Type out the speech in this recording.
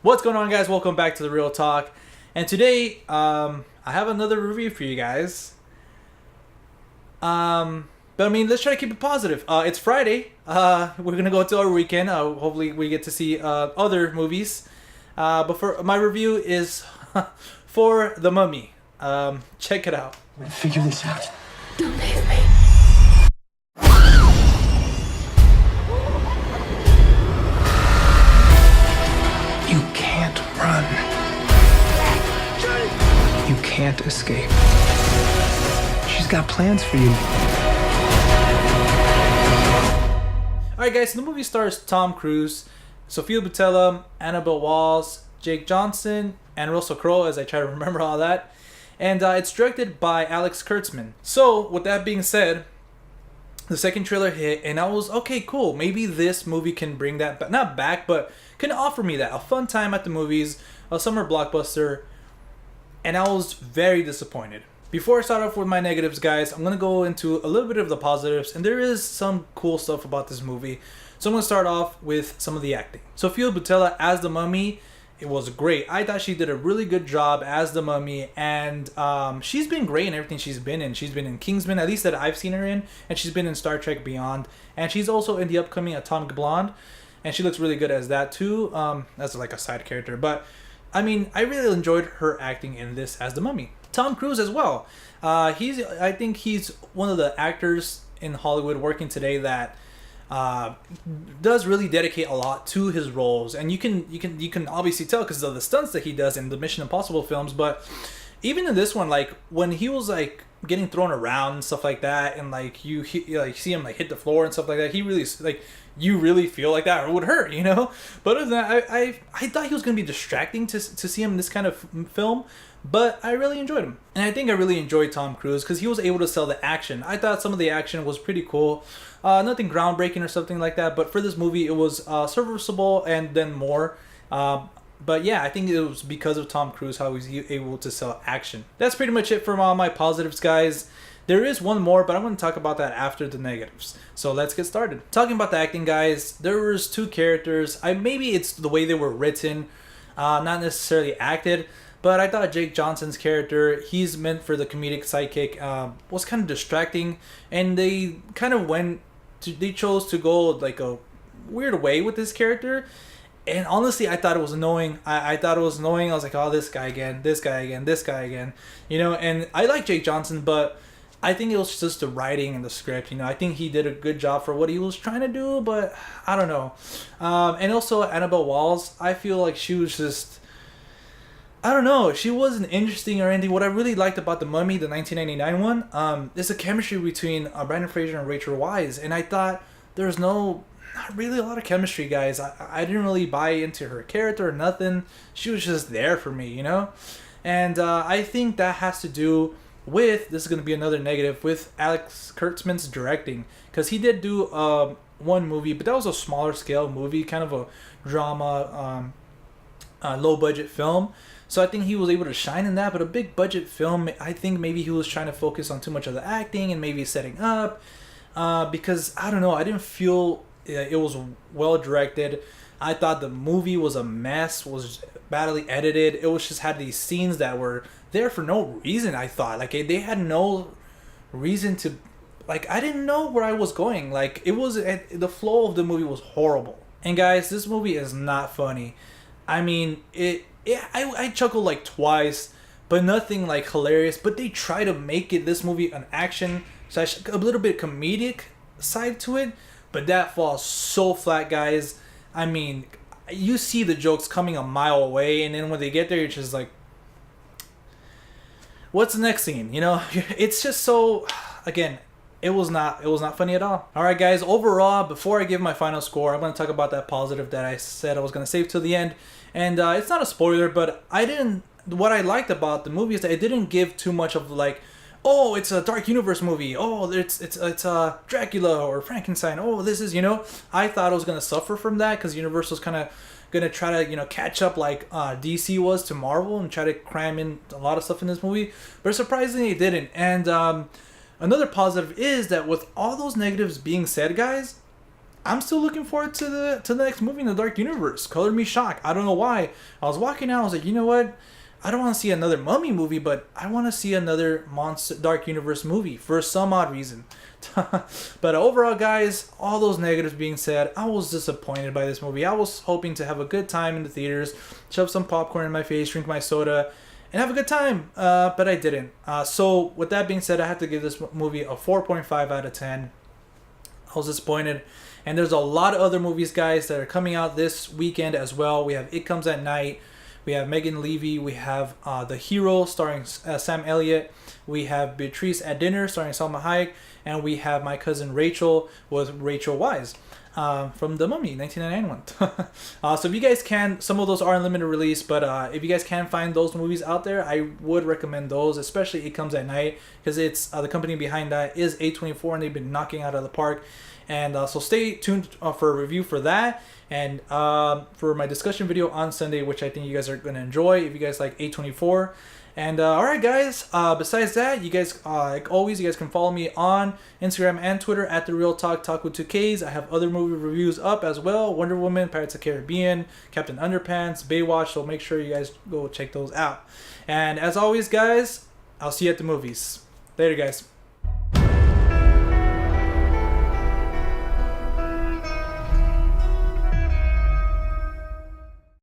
What's going on, guys? Welcome back to the Real Talk. And today, I have another review for you guys. But I mean, let's try to keep it positive. It's Friday. We're gonna go into our weekend. Hopefully, we get to see other movies. But for my review is for The Mummy. Check it out. I'm gonna figure this out. Don't leave me. You can't run. You can't escape. She's got plans for you. Alright, guys, so the movie stars Tom Cruise, Sophia Boutella, Annabelle Walls, Jake Johnson, and Russell Crowe, as I try to remember all that. And it's directed by Alex Kurtzman. So, with that being said, the second trailer hit, and I was, okay, cool. Maybe this movie can bring that, not back, but can offer me that. A fun time at the movies, a summer blockbuster, and I was very disappointed. Before I start off with my negatives, guys, I'm going to go into a little bit of the positives, and there is some cool stuff about this movie. So I'm going to start off with some of the acting. Sophia Boutella as the Mummy, it was great. I thought she did a really good job as the Mummy, and she's been great in everything she's been in. She's been in Kingsman, at least that I've seen her in, and she's been in Star Trek Beyond, and she's also in the upcoming Atomic Blonde, and she looks really good as that too, as like a side character. But I mean, I really enjoyed her acting in this as the Mummy. Tom Cruise as well. I think he's one of the actors in Hollywood working today that does really dedicate a lot to his roles, and you can obviously tell because of the stunts that he does in the Mission Impossible films. But even in this one, like when he was like getting thrown around and stuff like that, and like you see him like hit the floor and stuff like that, he really like, you really feel like that would hurt, you know. But other than that, I thought he was gonna be distracting to see him in this kind of film. But I really enjoyed him. And I think I really enjoyed Tom Cruise because he was able to sell the action. I thought some of the action was pretty cool. Nothing groundbreaking or something like that. But for this movie, it was serviceable and then more. But yeah, I think it was because of Tom Cruise how he was able to sell action. That's pretty much it for all my positives, guys. There is one more, but I'm going to talk about that after the negatives. So let's get started. Talking about the acting, guys, there was two characters. Maybe it's the way they were written, not necessarily acted. But I thought Jake Johnson's character, he's meant for the comedic sidekick, was kind of distracting. And they kind of they chose to go like a weird way with this character. And honestly, I thought it was annoying. I thought it was annoying. I was like, oh, this guy again, this guy again, this guy again. You know, and I like Jake Johnson, but I think it was just the writing and the script. You know, I think he did a good job for what he was trying to do, but I don't know. And also Annabelle Walls, I feel like she was just, I don't know, she wasn't interesting or anything. What I really liked about The Mummy, the 1999 one, is the chemistry between Brandon Fraser and Rachel Weisz. And I thought there's not really a lot of chemistry, guys. I didn't really buy into her character or nothing. She was just there for me, you know? And I think that has to do with, this is going to be another negative, with Alex Kurtzman's directing. Because he did do one movie, but that was a smaller scale movie, kind of a drama, low budget film. So I think he was able to shine in that. But a big budget film, I think maybe he was trying to focus on too much of the acting and maybe setting up. Because, I don't know, I didn't feel it was well directed. I thought the movie was a mess, was badly edited. It was just had these scenes that were there for no reason, I thought. Like, they had no reason to, like, I didn't know where I was going. Like, it was, the flow of the movie was horrible. And guys, this movie is not funny. I mean, I chuckled like twice, but nothing like hilarious. But they try to make this movie an action / a little bit comedic side to it, but that falls so flat, guys. I mean, you see the jokes coming a mile away, and then when they get there, you're just like, what's the next scene? You know, it's just so, again, it was not funny at all. All right, guys, overall, before I give my final score, I'm going to talk about that positive that I said I was going to save till the end. And it's not a spoiler, but what I liked about the movie is that it didn't give too much of like, oh, it's a dark universe movie. Oh, it's Dracula or Frankenstein. Oh, this is, you know, I thought I was going to suffer from that because Universal's kind of going to try to, you know, catch up like DC was to Marvel and try to cram in a lot of stuff in this movie. But surprisingly, it didn't. And another positive is that with all those negatives being said, guys, I'm still looking forward to the next movie in the Dark Universe. Color Me Shocked. I don't know why. I was walking out. I was like, you know what? I don't want to see another Mummy movie, but I want to see another Monster Dark Universe movie for some odd reason. But overall, guys, all those negatives being said, I was disappointed by this movie. I was hoping to have a good time in the theaters, shove some popcorn in my face, drink my soda, and have a good time. But I didn't. So with that being said, I have to give this movie a 4.5 out of 10. I was disappointed. And there's a lot of other movies, guys, that are coming out this weekend as well. We have It Comes at Night. We have Megan Levy. We have The Hero starring Sam Elliott. We have Beatrice at Dinner starring Salma Hayek. And we have My Cousin Rachel with Rachel Weisz from The Mummy, 1999 one. So if you guys can, some of those are in limited release, but if you guys can find those movies out there, I would recommend those, especially It Comes at Night, because it's the company behind that is A24, and they've been knocking out of the park. And so stay tuned for a review for that, and for my discussion video on Sunday, which I think you guys are going to enjoy if you guys like A24. And alright, guys, besides that, you guys, like always, you guys can follow me on Instagram and Twitter at The Real Talk with 2Ks. I have other movie reviews up as well: Wonder Woman, Pirates of the Caribbean, Captain Underpants, Baywatch, so make sure you guys go check those out. And as always, guys, I'll see you at the movies. Later, guys.